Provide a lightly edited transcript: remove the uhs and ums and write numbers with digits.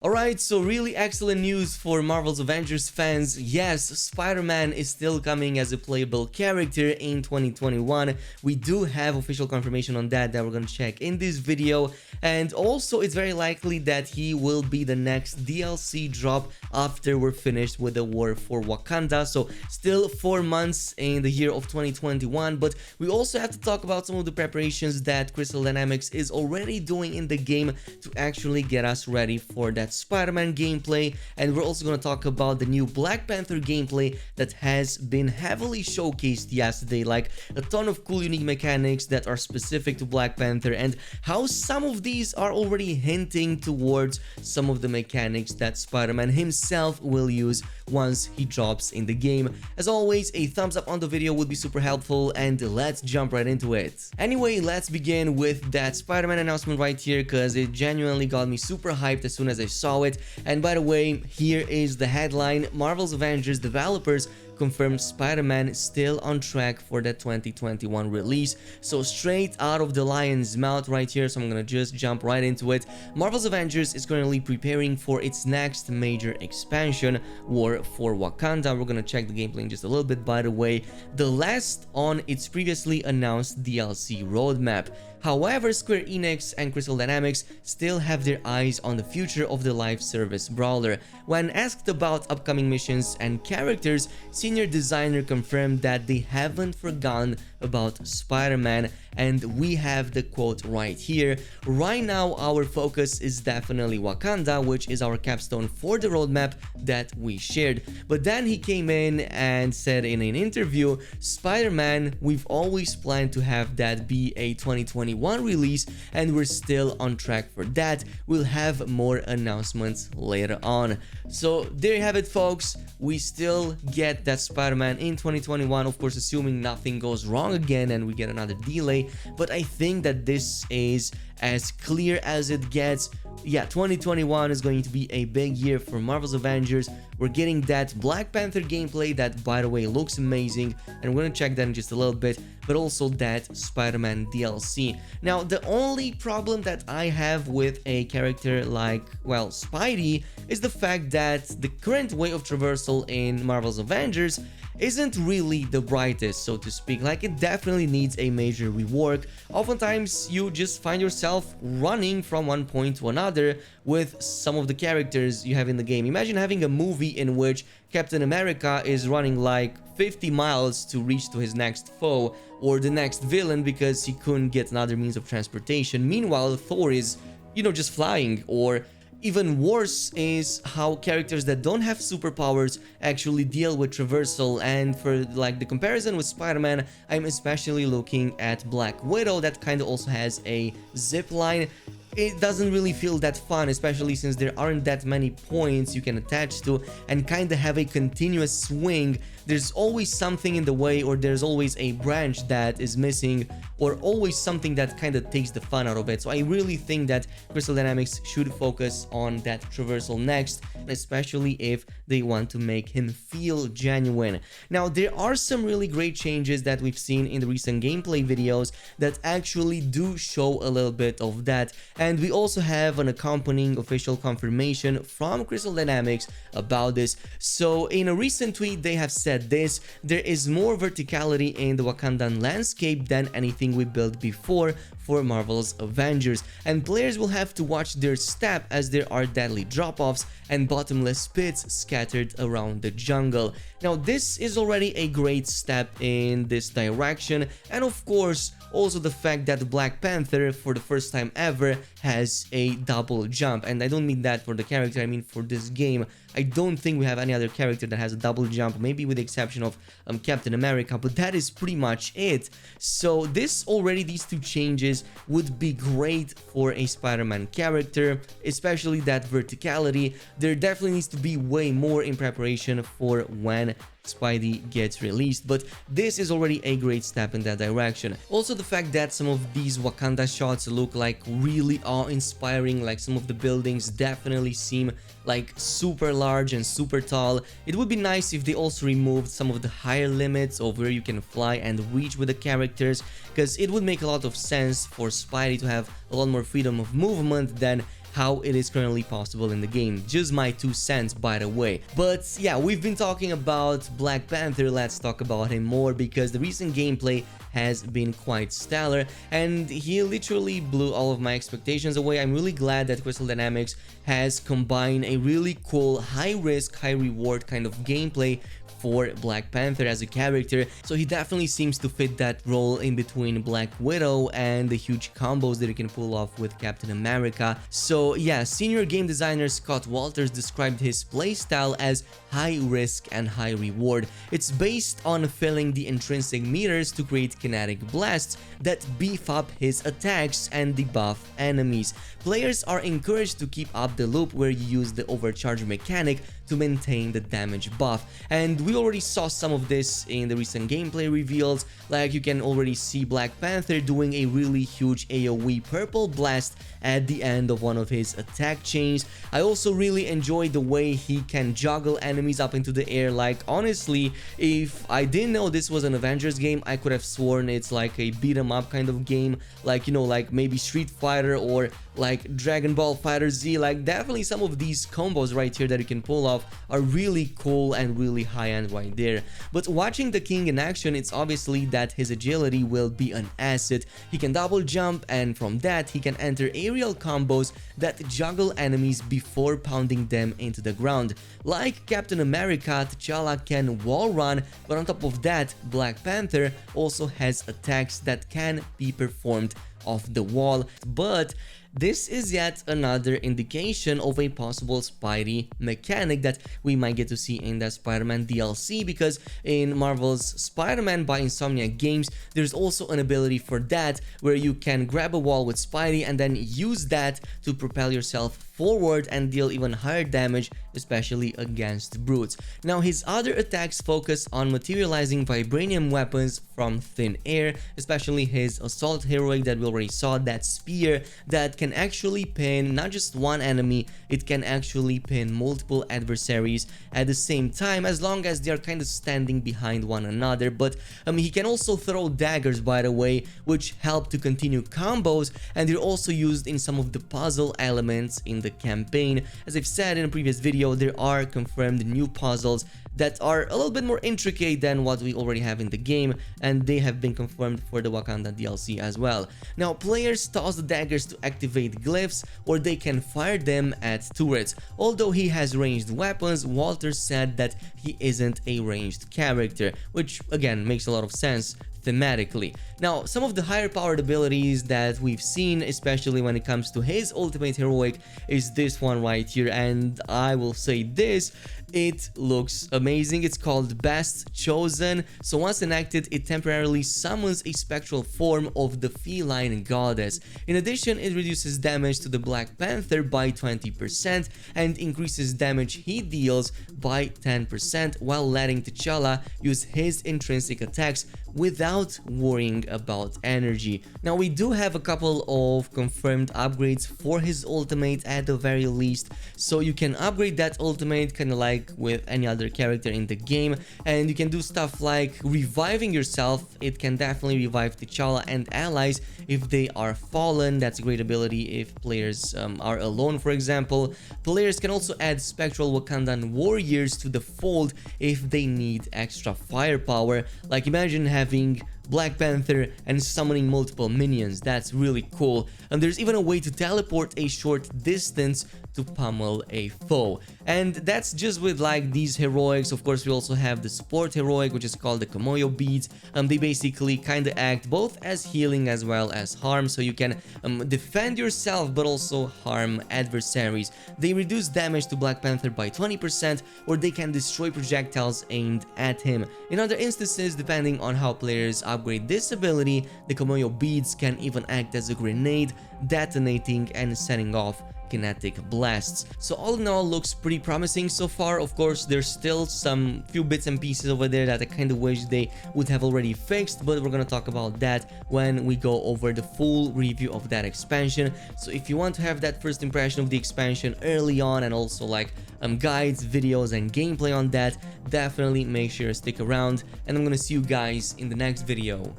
Alright, so really excellent news for Marvel's Avengers fans. Yes, Spider-Man is still coming as a playable character in 2021. We do have official confirmation on that we're gonna check in this video. And also, it's very likely that he will be the next DLC drop after we're finished with the war for Wakanda. So still 4 months in the year of 2021. But we also have to talk about some of the preparations that Crystal Dynamics is already doing in the game to actually get us ready for that Spider-Man gameplay, and we're also going to talk about the new Black Panther gameplay that has been heavily showcased yesterday, like a ton of cool unique mechanics that are specific to Black Panther, and how some of these are already hinting towards some of the mechanics that Spider-Man himself will use once he drops in the game. As always, a thumbs up on the video would be super helpful, and let's jump right into it. Anyway, let's begin with that Spider-Man announcement right here, because it genuinely got me super hyped as soon as I saw it. And by the way, here is the headline: Marvel's Avengers developers confirmed Spider-Man still on track for the 2021 release. So straight out of the lion's mouth right here, so I'm gonna just jump right into it. Marvel's Avengers is currently preparing for its next major expansion, War for Wakanda. We're gonna check the gameplay in just a little bit, by the way. The last on its previously announced DLC roadmap. However, Square Enix and Crystal Dynamics still have their eyes on the future of the live service brawler. When asked about upcoming missions and characters, senior designer confirmed that they haven't forgotten about Spider-Man, and we have the quote right here: "Right now our focus is definitely Wakanda, which is our capstone for the roadmap that we shared." But then he came in and said in an interview, "Spider-Man, we've always planned to have that be a 2021 release, and we're still on track for that. We'll have more announcements later on." So there you have it, folks. We still get that Spider-Man in 2021, of course assuming nothing goes wrong again and we get another delay. But I think that this is as clear as it gets. Yeah, 2021 is going to be a big year for Marvel's Avengers. We're getting that Black Panther gameplay that, by the way, looks amazing, and we're gonna check that in just a little bit, but also that Spider-Man DLC. Now, the only problem that I have with a character like, well, Spidey is the fact that the current way of traversal in Marvel's Avengers isn't really the brightest, so to speak. Like, it definitely needs a major rework. Oftentimes you just find yourself running from one point to another with some of the characters you have in the game. Imagine having a movie in which Captain America is running like 50 miles to reach to his next foe or the next villain because he couldn't get another means of transportation. Meanwhile, Thor is, just flying. Or even worse is how characters that don't have superpowers actually deal with traversal. And for like the comparison with Spider-Man, I'm especially looking at Black Widow, that kind of also has a zip line. It doesn't really feel that fun, especially since there aren't that many points you can attach to and kind of have a continuous swing. There's always something in the way, or there's always a branch that is missing, or always something that kind of takes the fun out of it. So I really think that Crystal Dynamics should focus on that traversal next, especially if they want to make him feel genuine. Now, there are some really great changes that we've seen in the recent gameplay videos that actually do show a little bit of that. And we also have an accompanying official confirmation from Crystal Dynamics about this. So in a recent tweet, they have said this: "There is more verticality in the Wakandan landscape than anything we built before for Marvel's Avengers, and players will have to watch their step as there are deadly drop-offs and bottomless pits scattered around the jungle." Now, this is already a great step in this direction, and of course also the fact that Black Panther, for the first time ever, has a double jump. And I don't mean that for the character, I mean for this game. I don't think we have any other character that has a double jump, maybe with the exception of Captain America, but that is pretty much it. So these two changes would be great for a Spider-Man character, especially that verticality. There definitely needs to be way more in preparation for when Spidey gets released, but this is already a great step in that direction. Also, the fact that some of these Wakanda shots look like really awe-inspiring, like some of the buildings definitely seem like super large and super tall. It would be nice if they also removed some of the higher limits of where you can fly and reach with the characters, because it would make a lot of sense for Spidey to have a lot more freedom of movement than how it is currently possible in the game. Just my 2 cents, by the way. But yeah, we've been talking about Black Panther. Let's talk about him more, because the recent gameplay has been quite stellar and he literally blew all of my expectations away. I'm really glad that KhrazeGaming has combined a really cool high risk, high reward kind of gameplay for Black Panther as a character. So he definitely seems to fit that role in between Black Widow and the huge combos that he can pull off with Captain America. So yeah, senior game designer Scott Walters described his playstyle as high risk and high reward. It's based on filling the intrinsic meters to create kinetic blasts that beef up his attacks and debuff enemies. Players are encouraged to keep up the loop where you use the overcharge mechanic to maintain the damage buff, and we already saw some of this in the recent gameplay reveals. Like, you can already see Black Panther doing a really huge AoE purple blast at the end of one of his attack chains. I also really enjoyed the way he can juggle enemies up into the air. Like, honestly, if I didn't know this was an Avengers game, I could have sworn it's like a beat 'em up kind of game, like, you know, like maybe Street Fighter or like Dragon Ball Fighter Z. Like, definitely some of these combos right here that you can pull off are really cool and really high-end right there. But watching the king in action, it's obviously that his agility will be an asset. He can double jump, and from that he can enter aerial combos that juggle enemies before pounding them into the ground. Like Captain America, T'Challa can wall run, but on top of that, Black Panther also has attacks that can be performed off the wall. But this is yet another indication of a possible Spidey mechanic that we might get to see in the SpiderMan DLC, because in Marvel's Spider-Man by Insomniac Games, there's also an ability for that where you can grab a wall with Spidey and then use that to propel yourself forward and deal even higher damage, especially against brutes. Now, his other attacks focus on materializing vibranium weapons from thin air, especially his assault heroic that we already saw, that spear that can actually pin not just one enemy, it can actually pin multiple adversaries at the same time, as long as they are kind of standing behind one another. But he can also throw daggers, by the way, which help to continue combos, and they're also used in some of the puzzle elements in the campaign. As I've said in a previous video, there are confirmed new puzzles that are a little bit more intricate than what we already have in the game, and they have been confirmed for the Wakanda DLC as well. Now, players toss the daggers to activate glyphs, or they can fire them at turrets. Although he has ranged weapons, Walter said that he isn't a ranged character, which again makes a lot of sense thematically. Now, some of the higher powered abilities that we've seen, especially when it comes to his ultimate heroic, is this one right here, and I will say this, it looks amazing. It's called Best Chosen. So once enacted, it temporarily summons a spectral form of the feline goddess. In addition, it reduces damage to the Black Panther by 20% and increases damage he deals by 10%, while letting T'Challa use his intrinsic attacks without worrying about energy. Now, we do have a couple of confirmed upgrades for his ultimate at the very least, so you can upgrade that ultimate kind of like with any other character in the game, and you can do stuff like reviving yourself. It can definitely revive T'Challa and allies if they are fallen. That's a great ability if players are alone, for example. Players can also add spectral Wakandan warriors to the fold if they need extra firepower. Like, imagine having Black Panther and summoning multiple minions. That's really cool. And there's even a way to teleport a short distance to pummel a foe. And that's just with like these heroics. Of course, we also have the support heroic, which is called the Komoyo beads. They basically kind of act both as healing as well as harm, so you can defend yourself but also harm adversaries. They reduce damage to Black Panther by 20%, or they can destroy projectiles aimed at him. In other instances, depending on how players upgrade this ability, the Komoyo beads can even act as a grenade, detonating and setting off kinetic blasts. So all in all, looks pretty promising so far. Of course, there's still some few bits and pieces over there that I kind of wish they would have already fixed, but we're gonna talk about that when we go over the full review of that expansion. So if you want to have that first impression of the expansion early on, and also like guides, videos and gameplay on that, definitely make sure to stick around, and I'm gonna see you guys in the next video.